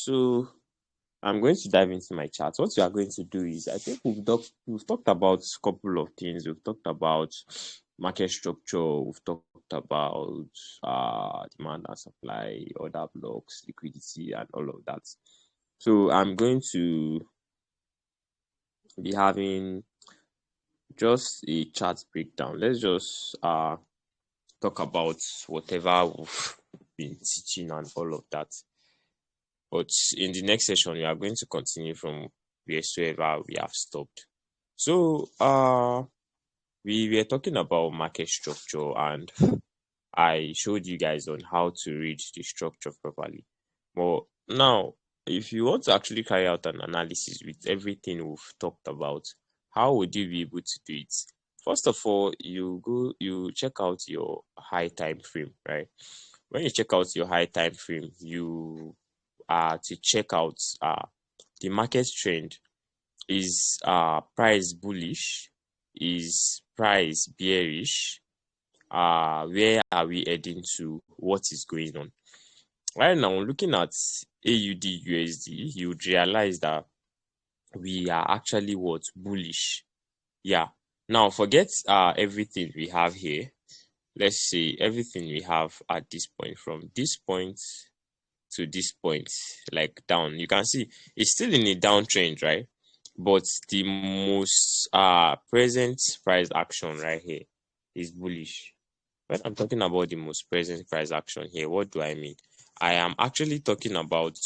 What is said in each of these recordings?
So I'm going to dive into my chart. What we are going to do is, I think we've talked about a couple of things. We've talked about market structure. We've talked about demand and supply, order blocks, liquidity, and all of that. So I'm going to be having just a chart breakdown. Let's just talk about whatever we've been teaching and all of that. But in the next session, we are going to continue from wheresoever we have stopped. So we were talking about market structure, and I showed you guys on how to read the structure properly. But now, if you want to actually carry out an analysis with everything we've talked about, how would you be able to do it? First of all, you check out your high time frame, right? When you check out your high time frame, you to check out the market trend. Is price bullish? Is price bearish? Where are we heading to? What is going on? Right now, looking at AUD USD, you would realize that we are actually bullish. Yeah. Now forget everything we have here. Let's say everything we have at this point, from this point to this point, like down. You can see it's still in a downtrend, right? But the most present price action right here is bullish. When I'm talking about the most present price action here, what do I mean? I am actually talking about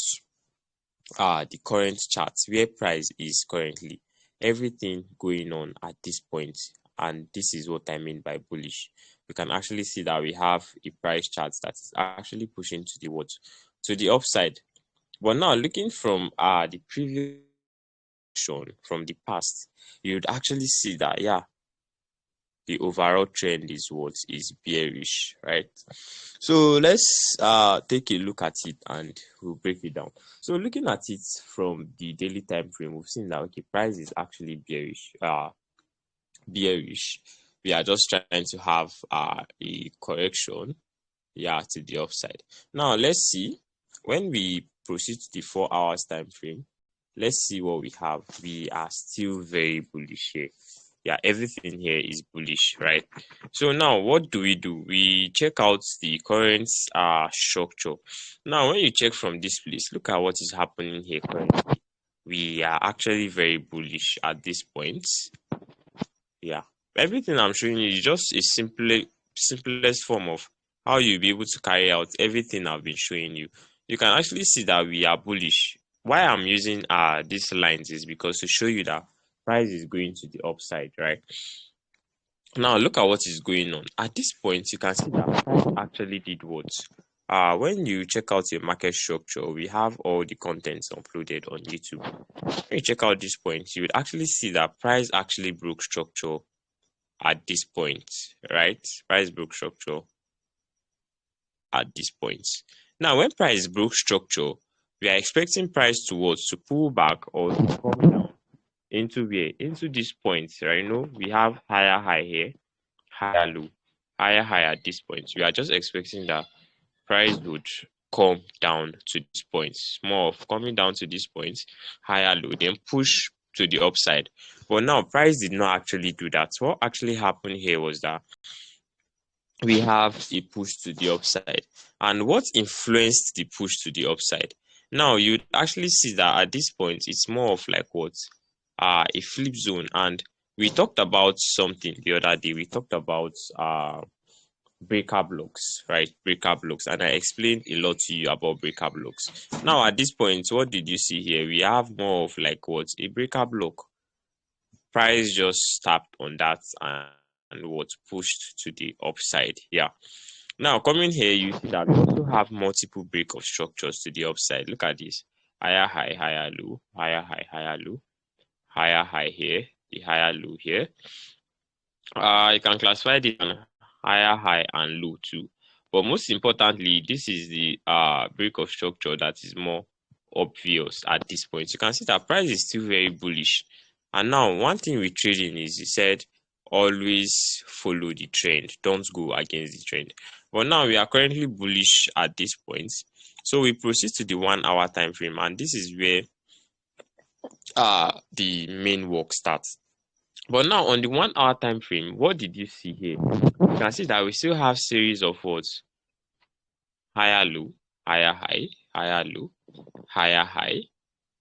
the current chart, where price is currently, everything going on at this point, and this is what I mean by bullish. We can actually see that we have a price chart that is actually pushing to the what? To the upside. But now looking from the previous from the past, you'd actually see that the overall trend is what is bearish, right? So let's take a look at it and we'll break it down. So looking at it from the daily time frame, we've seen that okay, price is actually bearish. We are just trying to have a correction to the upside. Now let's see, when we proceed to the 4 hours time frame, let's see what we have. We are still very bullish here. Everything here is bullish, right? So now what do? We check out the current structure. Now when you check from this place, look at what is happening here currently. We are actually very bullish at this point. Everything I'm showing you is just a simplest form of how you'll be able to carry out everything I've been showing you. You can actually see that we are bullish. Why I'm using these lines is because to show you that price is going to the upside, right? Now look at what is going on. At this point, you can see that price actually did what? When you check out your market structure, we have all the contents uploaded on YouTube. When you check out this point, you would actually see that price actually broke structure at this point, right? Price broke structure at this point. Now, when price broke structure, we are expecting price to pull back or to come down into where? Into this point, right? We have higher high here, higher low, higher high at this point. We are just expecting that price would come down to this point, more of coming down to this point, higher low, then push to the upside. But now price did not actually do that. What actually happened here was that we have a push to the upside. And what influenced the push to the upside? Now you'd actually see that at this point it's more of like what? A flip zone. And we talked about something the other day. We talked about breaker blocks, right? Breaker blocks, and I explained a lot to you about breaker blocks. Now at this point, what did you see here? We have more of like what? A breaker block. Price just tapped on that and what pushed to the upside. Now coming here, you see that we also have multiple break of structures to the upside. Look at this: higher high, higher low, higher high, higher low, higher high here, the higher low here. You can classify this on higher high and low too, but most importantly, this is the break of structure that is more obvious at this point. You can see that price is still very bullish. And now one thing with trading is, he said, always follow the trend, don't go against the trend. But now we are currently bullish at this point. So we proceed to the 1 hour time frame, and this is where the main work starts. But now on the 1 hour time frame, what did you see here? You can see that we still have series of what? Higher low, higher high, higher low, higher high,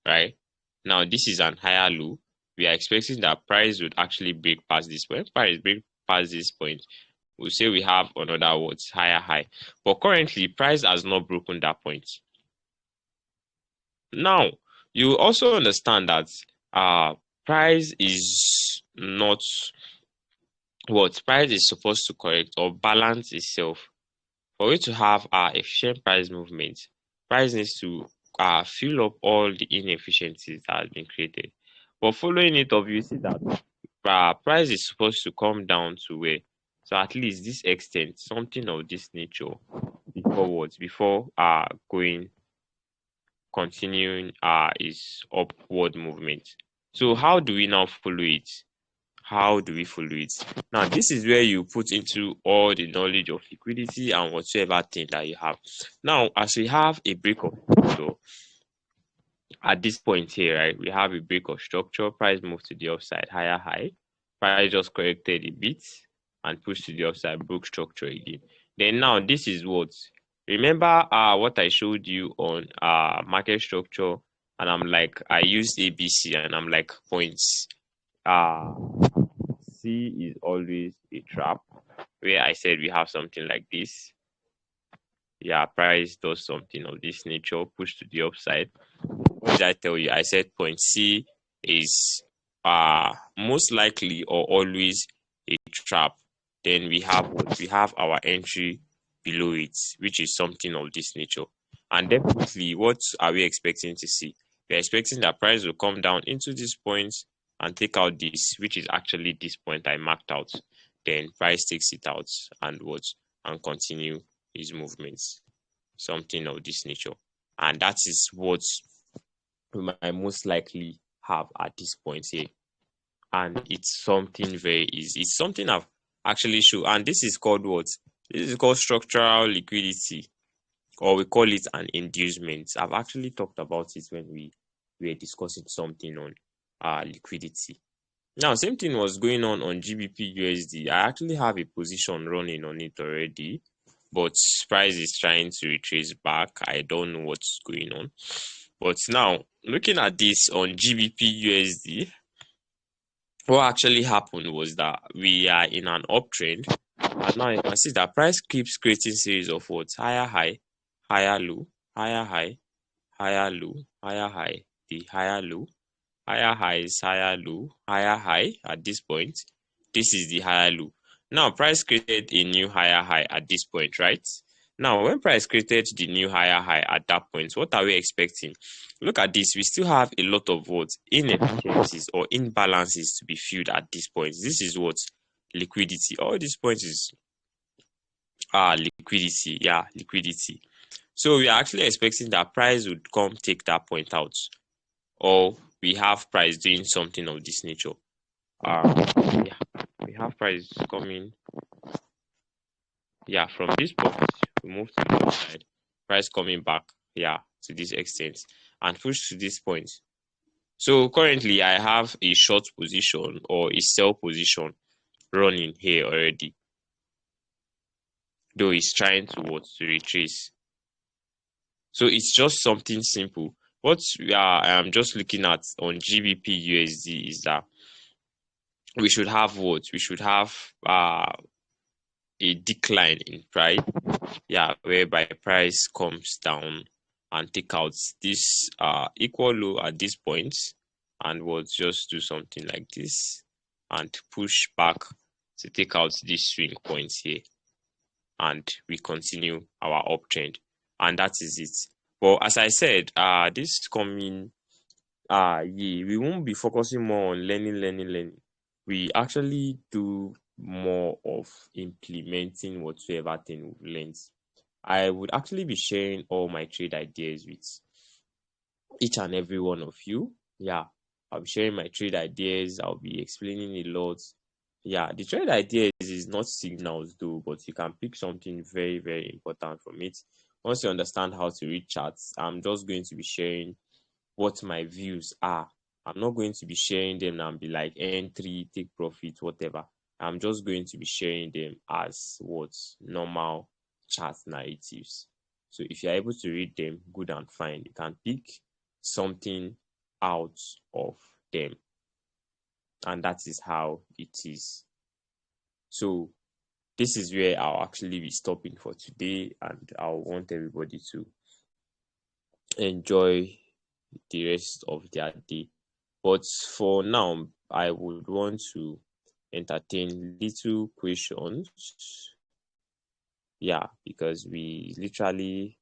right? Now this is an higher low. We are expecting that price would actually break past this point. Price break past this point, we'll say we have another what? Higher high. But currently, price has not broken that point. Now, you also understand that price is not what price is supposed to correct or balance itself. For it to have efficient price movement, price needs to fill up all the inefficiencies that has been created. But following it up, you see that price is supposed to come down to where, so at least this extent, something of this nature, before what? Before going continuing is upward movement. So how do we now follow it? How do we follow it? Now, this is where you put into all the knowledge of liquidity and whatsoever thing that you have. Now, as we have a break of structure at this point here, right? We have a break of structure. Price moved to the upside, higher high. Price just corrected a bit and pushed to the upside, broke structure again. Then now, this is what. Remember what I showed you on market structure, and I'm like, I used ABC, and I'm like points. C is always a trap, where I said we have something like this. Yeah, price does something of this nature, push to the upside. What did I tell you? I said point C is most likely or always a trap. Then we have what? We have our entry below it, which is something of this nature. And definitely, what are we expecting to see? We're expecting that price will come down into this point and take out this, which is actually this point I marked out. Then price takes it out and what? And continue his movements. Something of this nature. And that is what we might most likely have at this point here. And it's something very easy. It's something I've actually shown. And this is called what? This is called structural liquidity, or we call it an inducement. I've actually talked about it when we were discussing something on liquidity. Now, same thing was going on GBP USD. I actually have a position running on it already, but price is trying to retrace back. I don't know what's going on. But now, looking at this on GBP USD, what actually happened was that we are in an uptrend, and now you can see that price keeps creating series of what? Higher high, higher low, higher high, higher low, higher high, the higher low, higher highs, higher low, higher high at this point. This is the higher low. Now, price created a new higher high at this point, right? Now, when price created the new higher high at that point, what are we expecting? Look at this. We still have a lot of what? Inefficiencies or imbalances to be filled at this point. This is what? Liquidity. All these points is liquidity. Yeah, liquidity. So we are actually expecting that price would come take that point out, or we have price doing something of this nature. Yeah, we have price coming. Yeah, from this point, we move to the other side. Price coming back, yeah, to this extent and push to this point. So currently, I have a short position or a sell position running here already, though it's trying to what? To retrace. So it's just something simple. What I'm just looking at on GBP USD is that we should have what? We should have a decline in price, yeah, whereby price comes down and take out this equal low at this point, and we'll just do something like this and push back to take out these swing points here, and we continue our uptrend, and that is it. But as I said, this coming year, we won't be focusing more on learning. We actually do more of implementing whatsoever thing we've learned. I would actually be sharing all my trade ideas with each and every one of you. Yeah, I'll be sharing my trade ideas. I'll be explaining a lot. Yeah, the trade ideas is not signals though, but you can pick something very, very important from it. Once you understand how to read charts, I'm just going to be sharing what my views are. I'm not going to be sharing them and be like entry, take profit, whatever. I'm just going to be sharing them as what normal chart narratives. So if you're able to read them, good and fine. You can pick something out of them. And that is how it is. So this is where I'll actually be stopping for today, and I'll want everybody to enjoy the rest of their day. But for now, I would want to entertain little questions. Yeah, because we literally